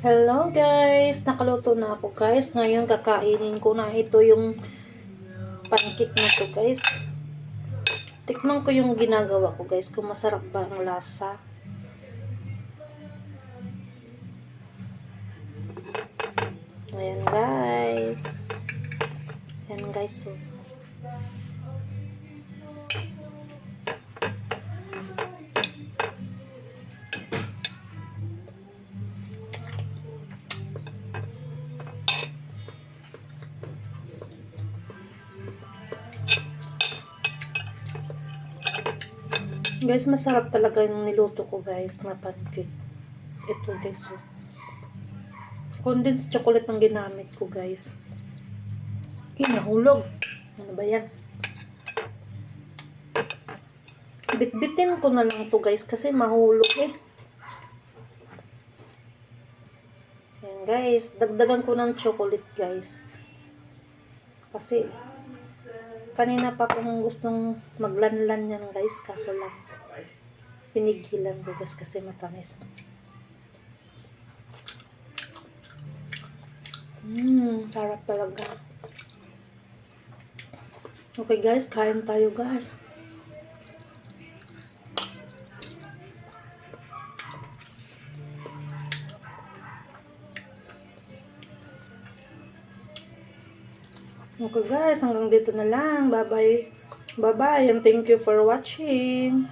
Hello guys! Nakaluto na ako guys. Ngayon kakainin ko na ito yung pancake na to guys. Tikman ko yung ginagawa ko guys kung masarap ba ang lasa. Ayan guys. Ayan guys. So. Guys, masarap talaga yung niluto ko guys na pancake. Ito guys. So. Condensed chocolate ang ginamit ko guys. Nahulog. Ano ba yan? Bitbitin ko na lang to guys kasi mahulog eh. Ayan guys, dagdagan ko ng chocolate guys. Kasi kanina pa akong gustong maglanlan yan guys, kaso lang pinigilan ko guys kasi matamis. Sarap talaga. Okay guys, kain tayo guys. Okay guys, hanggang dito na lang. Bye bye. Bye bye and thank you for watching.